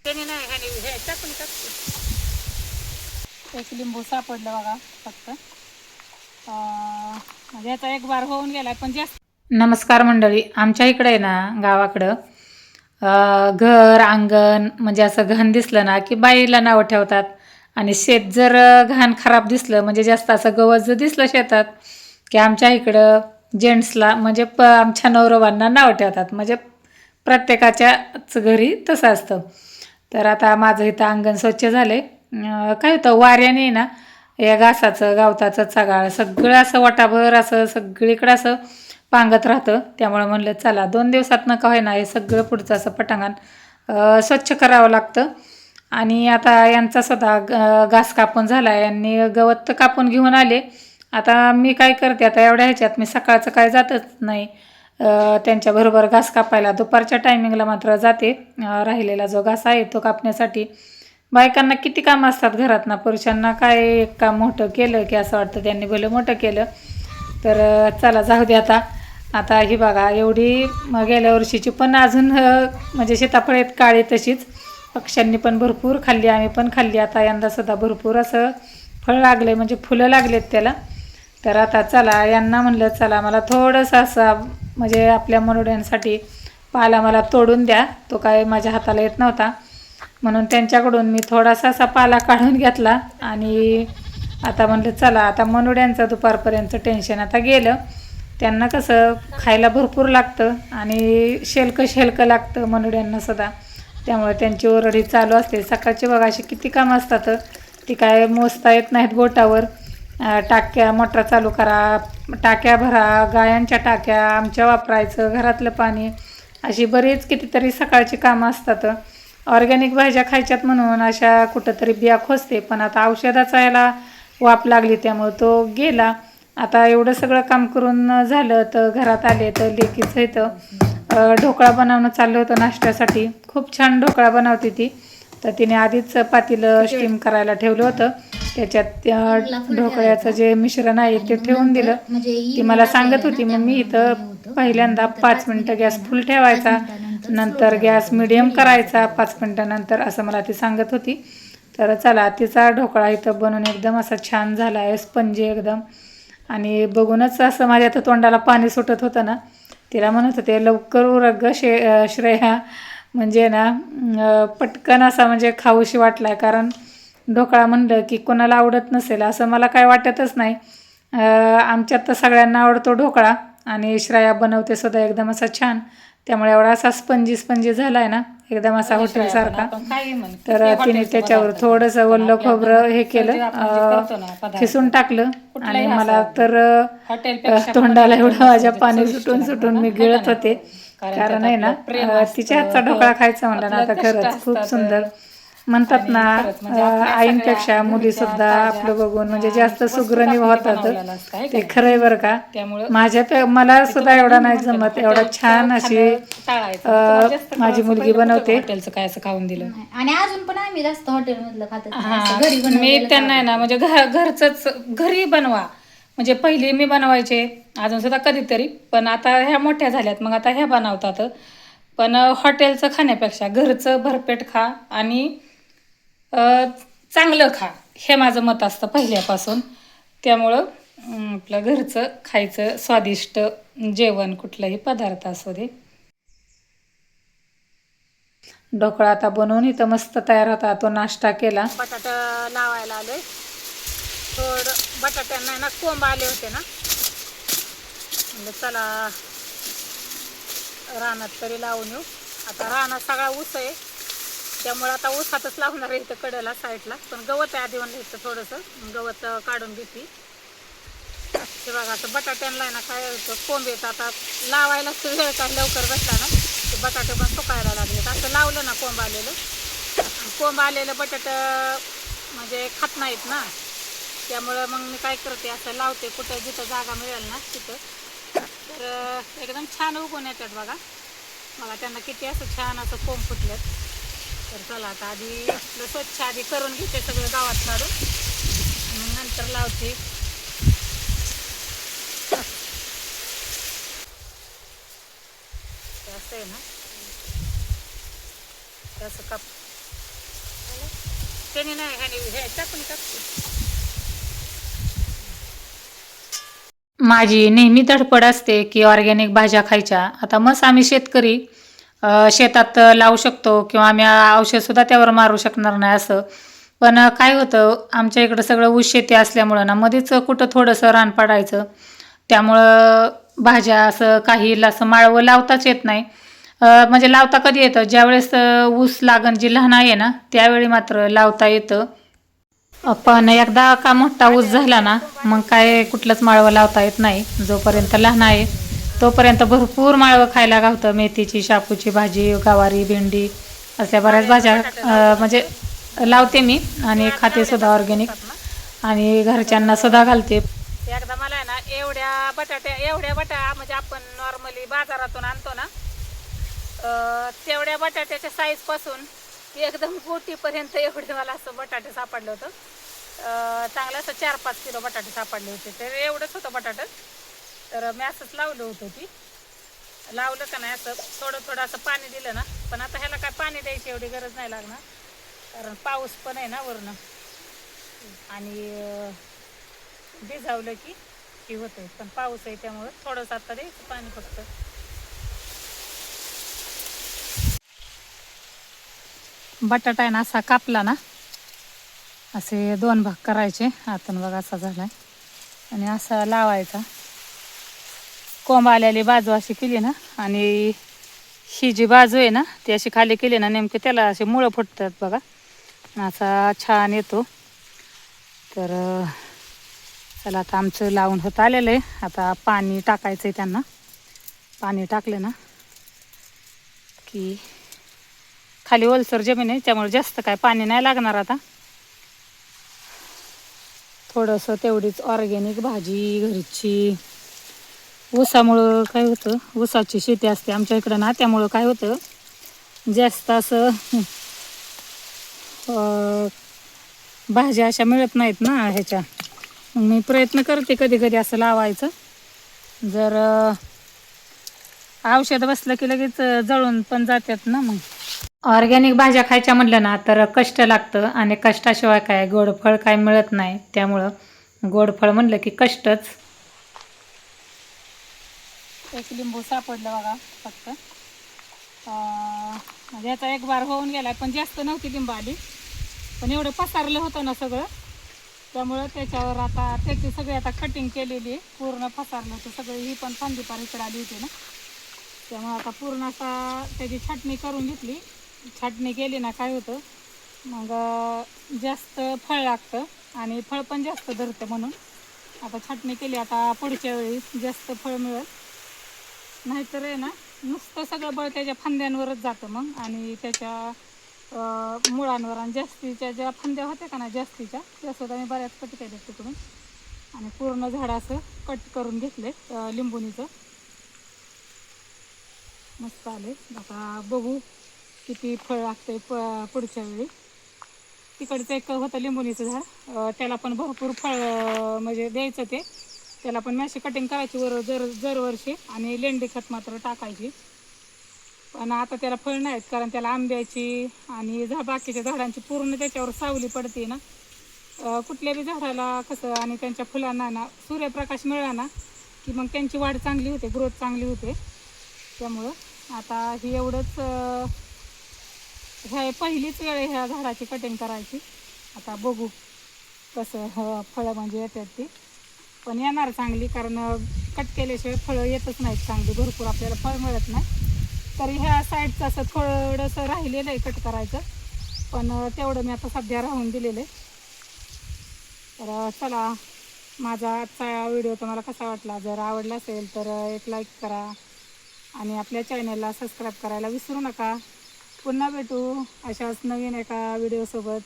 त्याने नाही हे टाकून एक लिंबू सापडलं बघा फक्त. म्हणजे याचा एक बार होऊन गेला पण जास्त. नमस्कार मंडळी, आमच्या इकडे आहे ना गावाकडं घर अंगण म्हणजे असं घाण दिसलं ना की बाईला नावं ठेवतात. आणि शेत जर घाण खराब दिसलं म्हणजे जास्त असं गवत जर दिसलं शेतात की आमच्या इकडं जेंट्सला म्हणजे आमच्या नवरोबांना नावं ठेवतात. म्हणजे प्रत्येकाच्याच घरी तसं असतं. तर आता माझं इथं अंगण स्वच्छ झाले. काय होतं वाऱ्याने ना या घासाचं गवताचं चगाळ सगळं असं वाटाभर असं सगळीकडं असं पांगत राहतं. त्यामुळं म्हणलं चला 2 दिवसात का होईना हे सगळं पुढचं असं पटांगण स्वच्छ करावं लागतं. आणि आता यांचा स्वतः घास कापून झाला आहे, यांनी गवत तर कापून घेऊन आले. आता मी काय करते, आता एवढ्या ह्याच्यात मी सकाळचं काय जातच नाही त्यांच्याबरोबर घास कापायला. दुपारच्या टायमिंगला मात्र जाते. राहिलेला जो घास आहे तो कापण्यासाठी. बायकांना किती कामं असतात घरात ना, पुरुषांना काय एक काम मोठं केलं की असं वाटतं त्यांनी भलं मोठं केलं. तर चला जाऊ दे आता. आता ही बघा एवढी गेल्या वर्षीची पण अजून म्हणजे सीताफळ आहेत काळी तशीच. पक्ष्यांनी पण भरपूर खाल्ली, आम्ही पण खाल्ली. आता यंदासुद्धा भरपूर असं फळ लागलं म्हणजे फुलं लागलेत त्याला. तर आता चला यांना म्हणलं चला मला थोडंसं असं म्हणजे आपल्या मनोड्यांसाठी पाला मला तोडून द्या. तो काय माझ्या हाताला येत नव्हता म्हणून त्यांच्याकडून मी थोडासा असा पाला काढून घेतला. आणि आता म्हणलं चला आता मनोड्यांचं दुपारपर्यंत टेन्शन आता गेलं. त्यांना कसं खायला भरपूर लागतं आणि शेलकं लागतं मनोड्यांना सुद्धा. त्यामुळे त्यांची ओरडी चालू असते. सकाळची बघा अशी किती कामं असतात ती काय मोजता येत नाहीत बोटावर. टाक्या मोटर चालू करा, टाक्या भरा, गायांच्या टाक्या आमच्या वापरायचं, घरातलं पाणी, अशी बरीच कितीतरी सकाळची कामं असतात. ऑर्गॅनिक भाज्या खायच्यात म्हणून अशा कुठंतरी बिया खोसते, पण आता औषधाचा याला वाप लागली त्यामुळं तो गेला. आता एवढं सगळं काम करून झालं तर घरात आले तर लेकीचं इथं ढोकळा बनवणं चाललं होतं नाश्त्यासाठी. खूप छान ढोकळा बनवते ती. तर तिने आधीच पातेलं स्टीम करायला ठेवलं होतं. त्याच्यात ढोकळ्याचं जे मिश्रण आहे ते ठेवून दिलं. ती मला सांगत होती मम्मी इथं पहिल्यांदा 5 मिनटं गॅस फुल ठेवायचा, नंतर गॅस मिडियम करायचा 5 मिनटानंतर, असं मला ती सांगत होती. तर चला तिचा ढोकळा इथं बनवून एकदम असा छान झाला आहे, स्पंजी एकदम. आणि बघूनच असं माझ्या तर तोंडाला पाणी सुटत होतं ना. तिला म्हणत होते लवकर उरक ग श्रेया, म्हणजे ना पटकन असा म्हणजे खाऊशी वाटला आहे. कारण ढोकळा म्हणलं की कोणाला आवडत नसेल असं मला काय वाटतच नाही. आमच्यात तर सगळ्यांना आवडतो ढोकळा आणि श्रेया बनवते सुद्धा एकदम असा छान. त्यामुळे एवढा असा स्पंजी झाला आहे ना एकदम असा हॉटेलसारखा. तर तिने त्याच्यावर थोडंसं ओलं खोबरं हे केलं, खिसून टाकलं. आणि मला तर तोंडाला एवढं माझ्या पाणी सुटून मी गिळत होते. कारण आहे ना तिच्या हातचा ढोकळा खायचा म्हणलं ना आता खरंच खूप सुंदर. म्हणतात ना आईंपेक्षा मुलीसुद्धा आपलं बघून म्हणजे जास्त सुगरणी होतात. ते खरं आहे बरं का. मला सुद्धा एवढा नाही जमत, एवढा छान अशी माझी मुलगी बनवते. हॉटेलचं काय असं खाऊन दिलं. आणि अजून पण आम्ही जास्त हॉटेलमधलं खात. मी त्यांना आहे ना म्हणजे घरचंच घरी बनवा. म्हणजे पहिली मी बनवायचे अजून सुद्धा कधीतरी, पण आता ह्या मोठ्या झाल्यात मग आता ह्या बनवतात. पण हॉटेलचं खाण्यापेक्षा घरचं भरपेट खा आणि चांगलं खा, हे माझं मत असतं पहिल्यापासून. त्यामुळं आपलं घरचं खायचं, स्वादिष्ट जेवण कुठलाही पदार्थ असू दे. ढोकळा आता बनवून इथं मस्त तयार होता. तो नाश्ता केला. बटाटा लावायला आले. थोडं बटाट्यांना ना कोंब आले होते ना, म्हणजे चला रानात तरी लावून येऊ. आता रानात सगळा ऊस आहे त्यामुळे आता ऊसातच लावणार आहे इथं कडेला साईडला. पण गवत आहे आधी म्हणलं इथं थोडंसं गवत काढून घेते. ते बघा असं बटाट्यांना ना काय कोंब येत. आता लावायला वेळ काय लवकर बसला ना ते बटाटे पण सुकायला लागलेत. असं लावलं ना कोंब आलेलं बटाट म्हणजे खात नाहीत ना. त्यामुळं मग मी काय करते असं लावते कुठं जिथं जागा मिळेल ना तिथं. तर एकदम छान उगवून येतात बघा. मला त्यांना किती असं छान असं कोंब फुटलेत. तर चला आता आधी स्वच्छ आधी करून घेते सगळं गावात काढून, मग नंतर लावते. असं आहे ना, असं त्याने नाही हे टाकून टाकते. माझी नेहमी धडपड असते की ऑर्गॅनिक भाज्या खायच्या. आता मस्त आम्ही शेतकरी शेतात लावू शकतो किंवा आम्ही औषधसुद्धा त्यावर मारू शकणार नाही असं. पण काय होतं आमच्या इकडं सगळं ऊस शेती असल्यामुळं ना मध्येच कुठं थोडंसं रान पडायचं. त्यामुळं भाज्या असं काही असं माळवं लावताच येत नाही. म्हणजे लावता कधी येतं ज्यावेळेस ऊस लागण जी लहान आहे ना त्यावेळी मात्र लावता येतं. पण एकदा का मोठा ऊस झाला ना मग काय कुठलंच माळवं लावता येत नाही. जोपर्यंत लहान आहे तोपर्यंत भरपूर माळवं खायला गावतं. मेथीची, शापूची भाजी, गवारी, भेंडी असल्या बऱ्याच भाज्या म्हणजे लावते मी आणि खाते सुद्धा ऑर्गॅनिक आणि घरच्यांना सुद्धा घालते. एकदा मला आहे ना एवढ्या बटाट्या म्हणजे आपण नॉर्मली बाजारातून आणतो ना तेवढ्या बटाट्याच्या साईजपासून एकदम गोटीपर्यंत एवढे मला असं बटाटे सापडलं होतं. चांगलं असं 4-5 किलो बटाटे सापडले होते. तर एवढंच होतं बटाटं. तर मी असंच लावलं होतं लावलं का नाही असं थोडं असं पाणी दिलं ना. पण आता ह्याला काय पाणी द्यायची एवढी गरज नाही लागणार कारण पाऊस पण आहे ना वरनं आणि भिजावलं की होतंय. पण पाऊस आहे त्यामुळं थोडंसं आता द्यायचं पाणी फक्त. बटाटा आहे ना असा कापला ना असे 2 भाग करायचे. आतून बघा असा झालाय आणि असा लावायचा. कोंब आलेली बाजू अशी केली ना आणि ही जी बाजू आहे ना ती अशी खाली केली ना नेमके त्याला असे मुळं फुटतात बघा. असा छान येतो. तर चला आता आमचं लावून होत आलेलं आहे. आता पाणी टाकायचं आहे त्यांना. पाणी टाकलं ना की खाली ओलसर जमीन आहे त्यामुळे जास्त काय पाणी नाही लागणार. आता थोडंसं तेवढीच ऑर्गॅनिक भाजी घरची. ऊसामुळं काय होतं ऊसाची शेती असते आमच्या इकडं ना त्यामुळं काय होतं जास्त असं भाज्या अशा मिळत नाहीत ना ह्याच्या. मी प्रयत्न करते कधी कधी असं लावायचं. जर औषध बसलं की लगेच जळून पण जातात ना. मग ऑर्गॅनिक भाज्या खायच्या म्हटलं ना तर कष्ट लागतं आणि कष्टाशिवाय काय गोडफळ काय मिळत नाही. त्यामुळं गोडफळ म्हणलं की कष्टच. एक लिंबू सापडलं बघा फक्त. म्हणजे याचा एक बार होऊन गेला पण जास्त नव्हती लिंबू आली. पण एवढं पसारलं होतं ना सगळं त्यामुळं त्याच्यावर आता त्याची सगळी आता कटिंग केलेली आहे. पूर्ण पसारलं होतं सगळं. ही पण फांदीपार इकडे आली होती ना त्यामुळे आता पूर्ण आता त्याची छाटणी करून घेतली. छाटणी केली ना काय होतं मग जास्त फळ लागतं आणि फळ पण जास्त धरतं. म्हणून आता छाटणी केली. आता पुढच्या वेळी जास्त फळ मिळेल. नाहीतर आहे ना नुसतं सगळं बळ त्याच्या फांद्यांवरच जातं मग आणि त्याच्या मुळांवर. आणि जास्तीच्या ज्या फांद्या होत्या का ना जास्तीच्या त्यासुद्धा मी बऱ्याच कट केल्या तिकडून आणि पूर्ण झाड असं कट करून घेतले लिंबुनीचं. मस्त आले. आता बघू किती फळ लागते पुढच्या वेळी. तिकडचं एक होतं लिंबुनीचं झाड त्याला पण भरपूर फळ म्हणजे द्यायचं ते. त्याला पण मी अशी कटिंग करायची दरवर्षी आणि लेंडी खत मात्र टाकायची. पण आता त्याला फळ नाहीत कारण त्याला आंब्याची आणि बाकीच्या झाडांची पूर्ण त्याच्यावर सावली पडते ना. कुठल्या बी झाडाला कसं आणि त्यांच्या फुलांना ना सूर्यप्रकाश मिळाला ना की मग त्यांची वाढ चांगली होते, ग्रोथ चांगली होते. त्यामुळं आता ही एवढंच ह्या पहिलीच वेळ ह्या झाडाची कटिंग करायची. आता बघू कसं फळं म्हणजे येतात ती. पण येणार चांगली कारण कट केल्याशिवाय फळं येतच नाहीत चांगली. भरपूर आपल्याला फळ मिळत नाही. तरी ह्या साईडचं असं थोडंसं राहिलेलं आहे कट करायचं पण तेवढं मी आता सध्या राहून दिलेलं आहे. तर चला माझा आजचा व्हिडिओ तुम्हाला कसा वाटला. जर आवडला असेल तर एक लाईक करा आणि आपल्या चॅनलला सबस्क्राईब करायला विसरू नका. पुन्हा भेटू अशाच नवीन एका व्हिडिओसोबत.